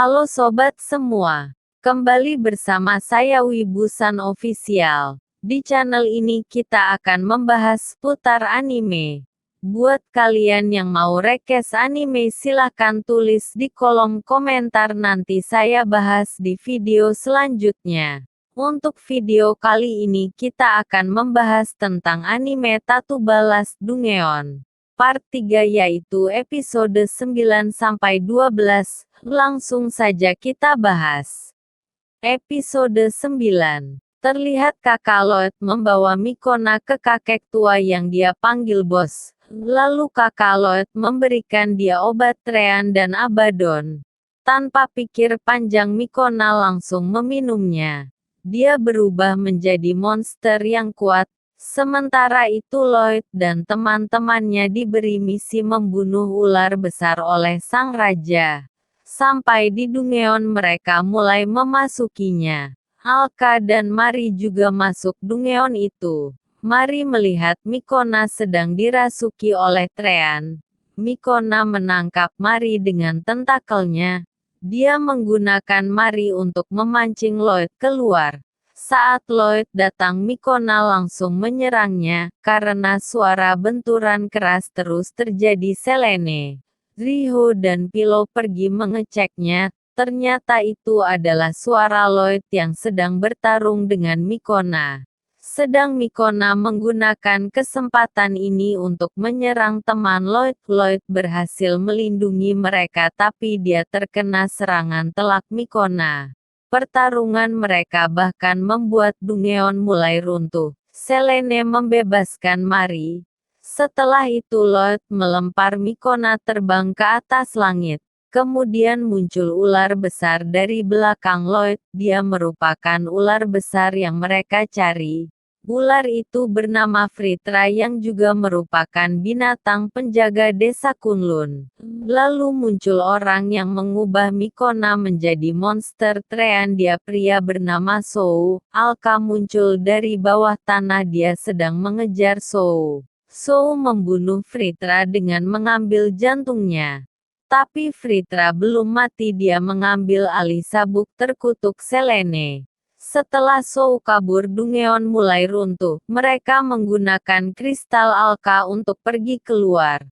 Halo sobat semua, kembali bersama saya Wibusan Official. Di channel ini kita akan membahas seputar anime. Buat kalian yang mau request anime silahkan tulis di kolom komentar, nanti saya bahas di video selanjutnya. Untuk video kali ini kita akan membahas tentang anime Tatuba Last Dungeon Part 3, yaitu episode 9-12. Langsung saja kita bahas. Episode 9. Terlihat kakak Lloyd membawa Mikona ke kakek tua yang dia panggil bos. Lalu kakak Lloyd memberikan dia obat Trean dan Abaddon. Tanpa pikir panjang Mikona langsung meminumnya. Dia berubah menjadi monster yang kuat. Sementara itu Lloyd dan teman-temannya diberi misi membunuh ular besar oleh sang raja. Sampai di Dungeon mereka mulai memasukinya. Alka dan Mari juga masuk Dungeon itu. Mari melihat Mikona sedang dirasuki oleh Trean. Mikona menangkap Mari dengan tentakelnya. Dia menggunakan Mari untuk memancing Lloyd keluar. Saat Lloyd datang, Mikona langsung menyerangnya, karena suara benturan keras terus terjadi. Selene, Riho dan Pilo pergi mengeceknya, ternyata itu adalah suara Lloyd yang sedang bertarung dengan Mikona. Sedang Mikona menggunakan kesempatan ini untuk menyerang teman Lloyd. Lloyd berhasil melindungi mereka tapi dia terkena serangan telak Mikona. Pertarungan mereka bahkan membuat Dungeon mulai runtuh. Selene membebaskan Mari. Setelah itu Lloyd melempar Mikona terbang ke atas langit. Kemudian muncul ular besar dari belakang Lloyd. Dia merupakan ular besar yang mereka cari. Ular itu bernama Fritra yang juga merupakan binatang penjaga desa Kunlun. Lalu muncul orang yang mengubah Mikona menjadi monster Trean. Dia pria bernama Sou. Alka muncul dari bawah tanah, dia sedang mengejar Sou. Sou membunuh Fritra dengan mengambil jantungnya. Tapi Fritra belum mati, dia mengambil alih sabuk terkutuk Selene. Setelah Sou kabur, Dungeon mulai runtuh. Mereka menggunakan kristal Alka untuk pergi keluar.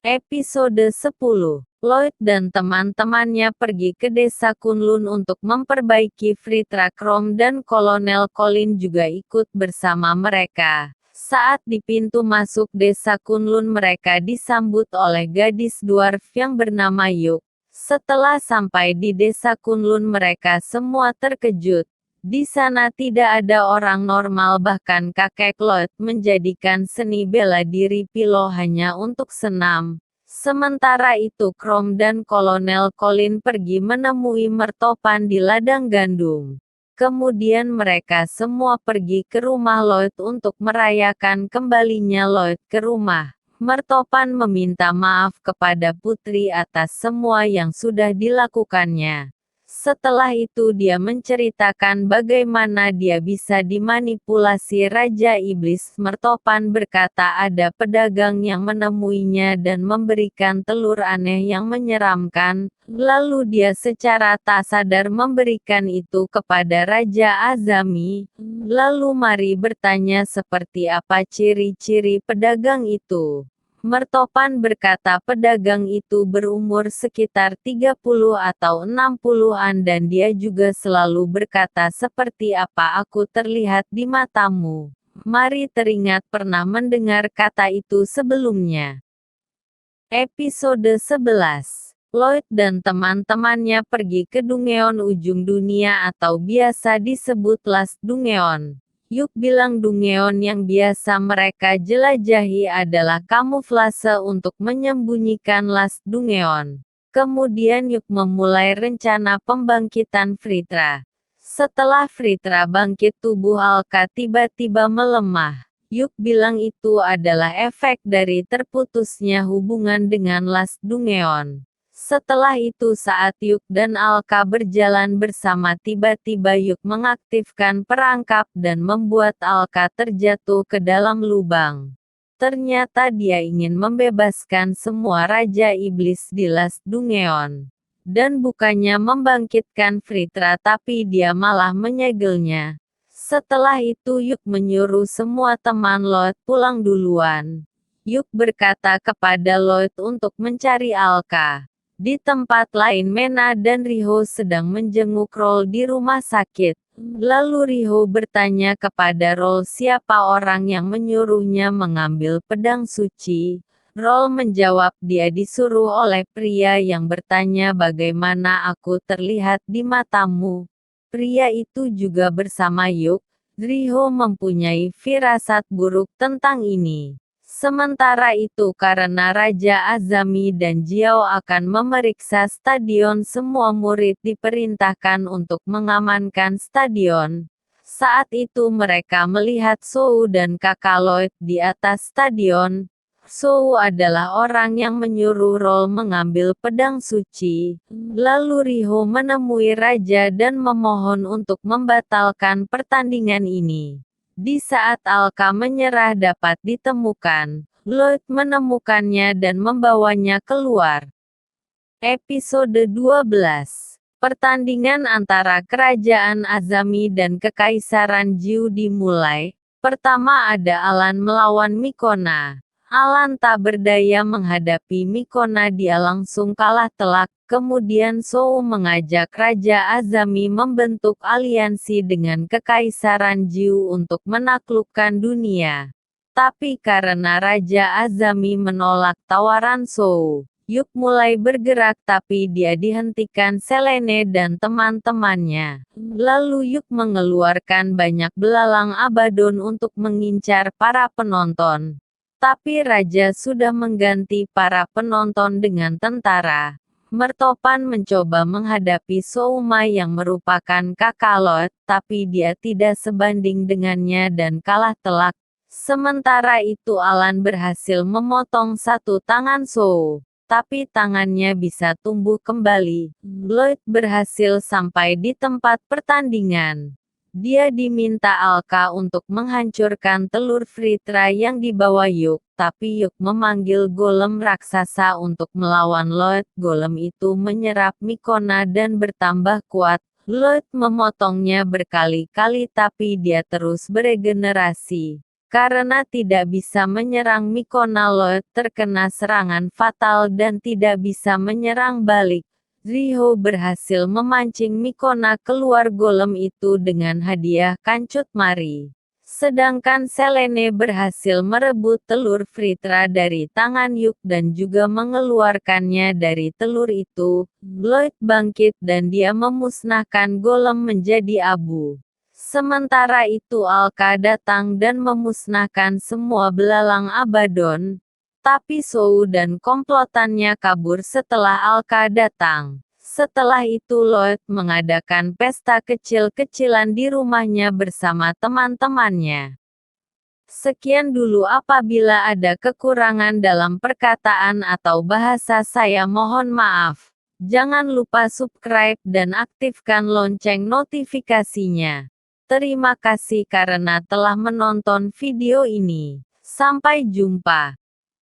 Episode 10. Lloyd dan teman-temannya pergi ke desa Kunlun untuk memperbaiki Fritra Chrome dan Kolonel Colin juga ikut bersama mereka. Saat di pintu masuk desa Kunlun mereka disambut oleh gadis dwarf yang bernama Yuk. Setelah sampai di desa Kunlun mereka semua terkejut. Di sana tidak ada orang normal, bahkan kakek Lloyd menjadikan seni bela diri Pilo hanya untuk senam. Sementara itu Chrome dan Kolonel Colin pergi menemui Mertopan di ladang gandum. Kemudian mereka semua pergi ke rumah Lloyd untuk merayakan kembalinya Lloyd ke rumah. Mertopan meminta maaf kepada putri atas semua yang sudah dilakukannya. Setelah itu dia menceritakan bagaimana dia bisa dimanipulasi Raja Iblis. Mertopan berkata ada pedagang yang menemuinya dan memberikan telur aneh yang menyeramkan, lalu dia secara tak sadar memberikan itu kepada Raja Azami. Lalu Mari bertanya seperti apa ciri-ciri pedagang itu. Mertopan berkata pedagang itu berumur sekitar 30 atau 60-an dan dia juga selalu berkata seperti apa aku terlihat di matamu. Mari teringat pernah mendengar kata itu sebelumnya. Episode 11. Lloyd dan teman-temannya pergi ke Dungeon ujung dunia atau biasa disebut Last Dungeon. Yuk bilang Dungeon yang biasa mereka jelajahi adalah kamuflase untuk menyembunyikan Last Dungeon. Kemudian Yuk memulai rencana pembangkitan Fritra. Setelah Fritra bangkit, tubuh Alka tiba-tiba melemah. Yuk bilang itu adalah efek dari terputusnya hubungan dengan Last Dungeon. Setelah itu saat Yuk dan Alka berjalan bersama, tiba-tiba Yuk mengaktifkan perangkap dan membuat Alka terjatuh ke dalam lubang. Ternyata dia ingin membebaskan semua Raja Iblis di Last Dungeon. dan bukannya membangkitkan Fritra tapi dia malah menyegelnya. Setelah itu Yuk menyuruh semua teman Lloyd pulang duluan. Yuk berkata kepada Lloyd untuk mencari Alka. Di tempat lain Mena dan Riho sedang menjenguk Roll di rumah sakit. Lalu Riho bertanya kepada Roll siapa orang yang menyuruhnya mengambil pedang suci. Roll menjawab dia disuruh oleh pria yang bertanya bagaimana aku terlihat di matamu. Pria itu juga bersama Yuk. Riho mempunyai firasat buruk tentang ini. Sementara itu karena Raja Azami dan Jiao akan memeriksa stadion, semua murid diperintahkan untuk mengamankan stadion. Saat itu mereka melihat Sou dan kakak Lloyd di atas stadion. Sou adalah orang yang menyuruh Roll mengambil pedang suci. Lalu Riho menemui Raja dan memohon untuk membatalkan pertandingan ini. Di saat Alka menyerah dapat ditemukan, Lloyd menemukannya dan membawanya keluar. Episode 12. Pertandingan antara Kerajaan Azami dan Kekaisaran Jiu dimulai. Pertama ada Alan melawan Mikona. Alan tak berdaya menghadapi Mikona, dia langsung kalah telak. Kemudian Sou mengajak Raja Azami membentuk aliansi dengan Kekaisaran Jiu untuk menaklukkan dunia. Tapi karena Raja Azami menolak tawaran Sou, Yuk mulai bergerak tapi dia dihentikan Selene dan teman-temannya. Lalu Yuk mengeluarkan banyak belalang Abaddon untuk mengincar para penonton. Tapi Raja sudah mengganti para penonton dengan tentara. Mertopan mencoba menghadapi Souma yang merupakan kakak Lloyd, tapi dia tidak sebanding dengannya dan kalah telak. Sementara itu Alan berhasil memotong satu tangan Sou, tapi tangannya bisa tumbuh kembali. Lloyd berhasil sampai di tempat pertandingan. Dia diminta Alka untuk menghancurkan telur Fritra yang dibawa Yuk, tapi Yuk memanggil golem raksasa untuk melawan Lloyd. Golem itu menyerap Mikona dan bertambah kuat. Lloyd memotongnya berkali-kali tapi dia terus beregenerasi. Karena tidak bisa menyerang Mikona, Lloyd terkena serangan fatal dan tidak bisa menyerang balik. Riho berhasil memancing Mikona keluar golem itu dengan hadiah kancut mari. Sedangkan Selene berhasil merebut telur Fritra dari tangan Yuk dan juga mengeluarkannya dari telur itu. Lloyd bangkit dan dia memusnahkan golem menjadi abu. Sementara itu Alka datang dan memusnahkan semua belalang Abaddon. Tapi Sou dan komplotannya kabur setelah Alka datang. Setelah itu Lloyd mengadakan pesta kecil-kecilan di rumahnya bersama teman-temannya. Sekian dulu, apabila ada kekurangan dalam perkataan atau bahasa saya mohon maaf. Jangan lupa subscribe dan aktifkan lonceng notifikasinya. Terima kasih karena telah menonton video ini. Sampai jumpa.